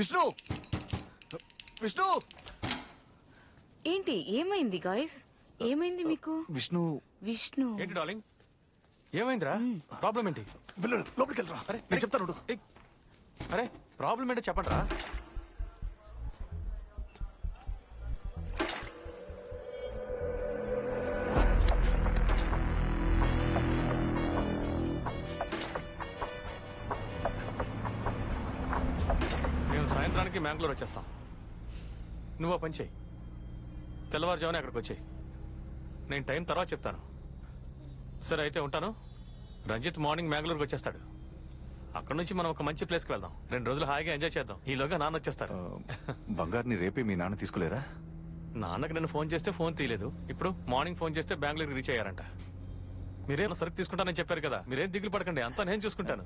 విష్ణు విష్ణు ఏంటి ఏమైంది గాయ్స్? ఏమైంది మీకు? విష్ణు విష్ణు ఏంటి డార్లింగ్, ఏమైందిరా? ప్రాబ్లం ఏంటి? వెళ్ళు లోపలికి వెళ్ళరా. అరే నేను చెప్తాను. ఏయ్, అరే ప్రాబ్లం ఏంటో చెప్పండి రా. మేము సాయంత్రానికి మ్యాంగ్లూర్ వచ్చేస్తాం. నువ్వు పని చేయి, తెల్లవారుజామున అక్కడికి వచ్చేయి. నేను టైం తర్వాత చెప్తాను. సరే అయితే ఉంటాను. రంజిత్ మార్నింగ్ మ్యాంగ్లూర్కి వచ్చేస్తాడు. అక్కడ నుంచి మనం ఒక మంచి ప్లేస్కి వెళ్దాం. 2 రోజులు హాయిగా ఎంజాయ్ చేద్దాం. ఈలోగా నాన్న వచ్చేస్తాడు. బంగారుని రేపే మీ నాన్న తీసుకోలేరా? నాన్నకి నేను ఫోన్ చేస్తే ఫోన్ తీయలేదు. ఇప్పుడు మార్నింగ్ ఫోన్ చేస్తే బెంగళూరుకి రీచ్ అయ్యారంట. మీరేమో సరుకు తీసుకుంటానని చెప్పారు కదా, మీరేం దిగులు పడకండి, అంతా నేను చూసుకుంటాను.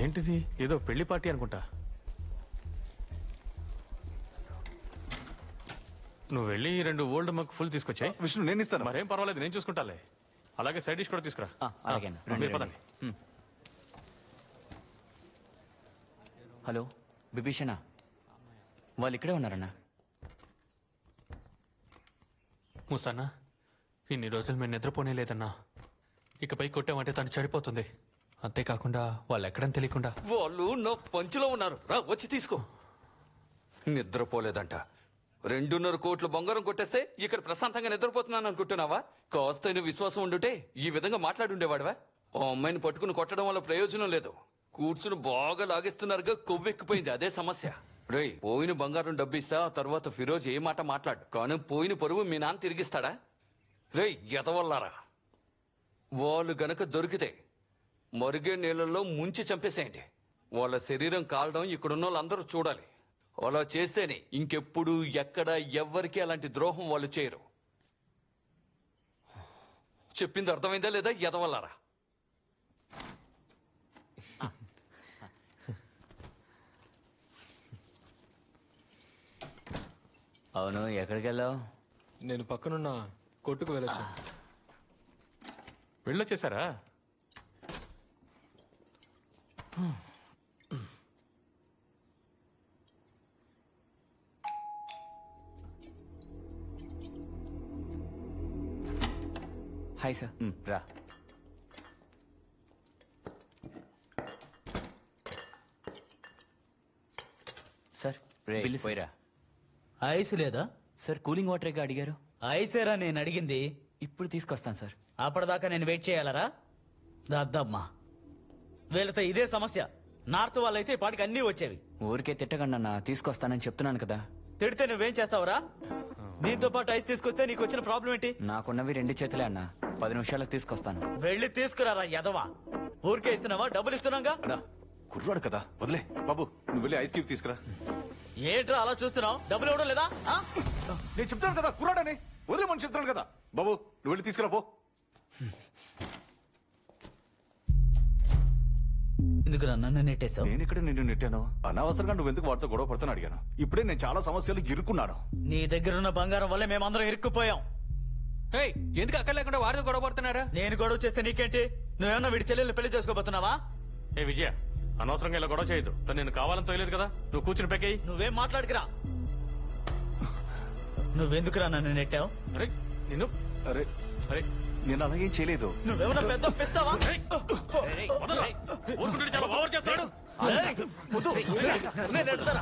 ఏంటిది? ఏదో పెళ్లి పార్టీ అనుకుంటా. నువ్వు వెళ్ళి 2 ఓల్డ్ మగ్ ఫుల్ తీసుకొచ్చాయి. విష్ణు నేను ఇస్తాను. మరేం పర్వాలేదు, నేను చూసుకుంటాలే. అలాగే సైడ్ డిష్ కూడా తీసుకురా. అలాగే. మీరు పదండి. హలో బిభీషణ, వాళ్ళు ఇక్కడే ఉన్నారన్నా. ముసన్నా, ఇన్ని రోజులు మేము నిద్రపోనే లేదన్నా. ఇకపై కొట్టామంటే తను చెడిపోతుంది. అంతేకాకుండా వాళ్ళు ఎక్కడని తెలియకుండా వాళ్ళు నా పంచులో ఉన్నారు. రా వచ్చి తీసుకో. నిద్రపోలేదంట. 2.5 కోట్ల బంగారం కొట్టేస్తే ఇక్కడ ప్రశాంతంగా నిద్రపోతున్నాను అనుకుంటున్నావా? కాస్తైన విశ్వాసం ఉండుంటే ఈ విధంగా మాట్లాడుండేవాడివా? ఆ అమ్మాయిని పట్టుకుని కొట్టడం వల్ల ప్రయోజనం లేదు. కూర్చుని బాగా లాగేస్తున్నారుగా, కొవ్వెక్కిపోయింది. అదే సమస్య. రేయ్, పోయిన బంగారం డబ్బిస్తా, ఆ తర్వాత ఫిరోజ్ ఏ మాట మాట్లాడు. కానీ పోయిన పరువు మీ నాన్న తిరిగిస్తాడా? రేయ్ ఎదవల్లారా, వాళ్ళు గనక దొరికితే మరిగే నీళ్ళల్లో ముంచి చంపేసేయండి. వాళ్ళ శరీరం కాలడం ఇక్కడున్న వాళ్ళందరూ చూడాలి. అలా చేస్తేనే ఇంకెప్పుడు ఎక్కడ ఎవ్వరికీ అలాంటి ద్రోహం వాళ్ళు చేయరు. చెప్పింది అర్థమైందా లేదా ఎదవల్లారా? అవును, ఎక్కడికి వెళ్ళావు? నేను పక్కనున్న కొట్టుకు వెళ్ళొచ్చు. వెళ్ళొచ్చేసారా? Hi sir. రా. సార్ బిల్లు పోయిరా. ఐస్ లేదా? సార్ కూలింగ్ వాటర్గా అడిగారు. ఐసేరా నేను అడిగింది. ఇప్పుడు తీసుకొస్తాను సార్. అప్పటిదాకా నేను వెయిట్ చేయాలరా? దద్దమ్మా, వీళ్ళతో ఇదే సమస్య. నార్త్ వాళ్ళైతే ఇప్పటికి అన్నీ వచ్చేవి. ఊరికే తిట్టకండి అన్న, తీసుకొస్తానని చెప్తున్నాను కదా. తిడితే నువ్వేం చేస్తావురా? దీంతో పాటు ఐస్ తీసుకొస్తే నీకు వచ్చిన ప్రాబ్లం ఏంటి? నాకున్నవి 2 చేతులే అన్న, 10 నిమిషాలకు తీసుకొస్తాను. వెళ్ళి తీసుకురారా యదవా. ఊరికే ఇస్తున్నావా? డబ్బులు ఇస్తున్నాగా. కుర్రాడు కదా, వదిలే. బాబు నువ్వు వెళ్ళి ఐస్ క్యూబ్ తీసుకురా. ఏంట్రా అలా చూస్తున్నావు? డబ్బులు ఇవ్వడం లేదా? నేను చెప్తాను కదా కుర్రాడని, వదిలేమని చెప్తాను కదా. బాబు నువ్వు వెళ్ళి తీసుకురా పో. ఎందుకు నన్ను నెట్టేశావు? నేను ఇక్కడ నిన్ను నెట్టాను. అనవసరంగా నువ్వెందుకు వాడితో గొడవ పడుతున్నా అడిగాను. ఇప్పుడే నేను చాలా సమస్యలు ఇరుక్కున్నాను. నీ దగ్గర ఉన్న బంగారం వల్లే మేమందరం ఇరుక్కుపోయాం. ఎందుకు అక్కడ లేకుండా వారితో గొడవ పడుతున్నారా? నేను గొడవ చేస్తే నీకేంటి? నువ్వేమన్నా వీడి చెల్లెల్ని పెళ్లి చేసుకోబోతున్నావా? ఏ విజయ, అనవసరంగా ఇలా గొడవ చేయొద్దు. తను నేను కావాలని తోయలేదు కదా. నువ్వు కూర్చుని పెక్కేయి. నువ్వేం మాట్లాడుకురా. నువ్వెందుకురా నన్ను నెట్టావు? అరే నిన్ను, అరే అరే నేను అలాగేం చేయలేదు. నువ్వేమన్నా పెద్ద పిస్తావా? ఊరుకుంటే చాలా ఓవర్ చేస్తాడు. నేను నెడతారా?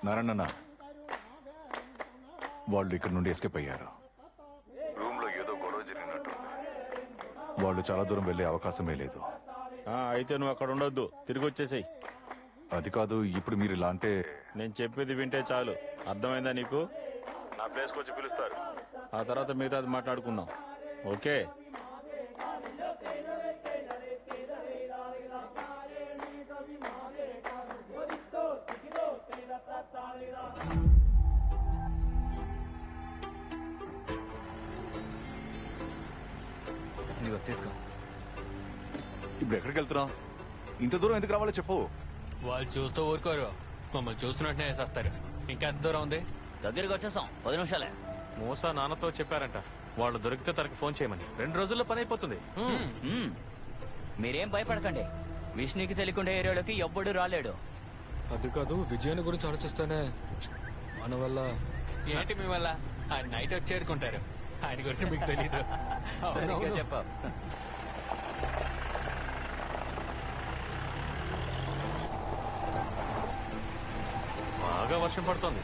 నారాయణ, వాళ్ళు ఇక్కడ నుండి ఎస్కేప్ అయ్యారు. రూమ్ లో ఏదో గొడవ జరిగినట్టు. వాళ్ళు చాలా దూరం వెళ్లే అవకాశమే లేదు. అయితే నువ్వు అక్కడ ఉండొద్దు, తిరిగి వచ్చేసేయ్. అది కాదు, ఇప్పుడు మీరు ఇలా అంటే. నేను చెప్పేది వింటే చాలు, అర్థమైందా నీకు? నా ప్లేస్కి వచ్చి పిలుస్తారు, ఆ తర్వాత మిగతాది మాట్లాడుకుందాం. ఓకే? ఇదిగో తీసుకో. ఇప్పుడు ఎక్కడికి వెళ్తున్నాం? ఇంత దూరం ఎందుకు రావాలో చెప్పు. వాళ్ళు చూస్తూ ఊరుకోరు, మమ్మల్ని చూస్తున్నట్టునే వేసేస్తారు. ఇంకా ఎంత దూరం ఉంది? దగ్గరికి వచ్చేసాం, 10 నిమిషాలే. మూసా నాన్నతో చెప్పారంట వాళ్ళు దొరికితే తనకి ఫోన్ చేయమని. 2 రోజుల్లో పని అయిపోతుంది. మ్మ్. మీరేం భయపడకండి, విష్ణుకి తెలియకుండా ఏరియాలోకి ఎవ్వడు రాలేడు. అది కాదు, విజయాన్ని గురించి ఆలోచిస్తానే మన వల్ల. ఏంటి మీ వల్ల? ఆయన నైట్ వచ్చి చేరుకుంటారు, ఆయన గురించి మీకు తెలీదు. సరిగ్గా చెప్పావు. బాగా వర్షం పడుతోంది.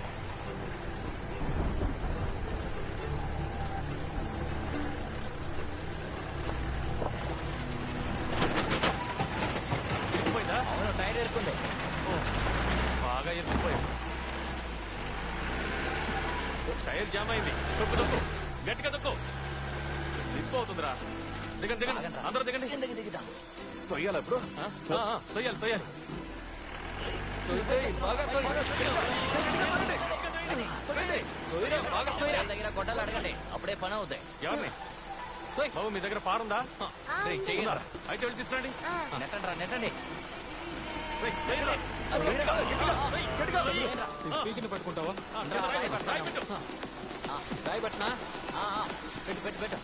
ఎత్తిపోయిందా? అవును, టైర్ ఎరుకుంది. బాగా ఎత్తిపోయింది. టైర్ జామ్ అయింది. తొక్కు తొక్కు, గట్టిగా తొక్కు. లిప్ అవుతుందిరా. దిగండి దిగండి, అందరూ దిగండి. తొయ్యాలా ఇప్పుడు? తొయ్యాలి తొయ్యాలి. దగ్గర గొడ్డలు అడగండి, అప్పుడే పని అవుతాయి. ఎవరిని? బాబు మీ దగ్గర పారుందా? చెయ్యాలి. అయితే వెళ్ళి తీసుకురండి. నెట్టండి, నెట్టండి. రేయ్, చెయ్యరా. స్పీకర్ పట్టుకుంటావా? రాయి పెట్టు. రాయి పట్టినా? పెట్టు పెట్టు పెట్టు.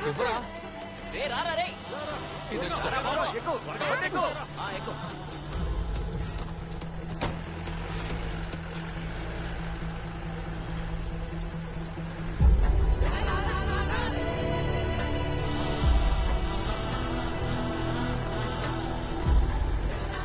ఇవ్వరా? రే రారా రే. ఇది తెచ్చుకో. ఎక్కు.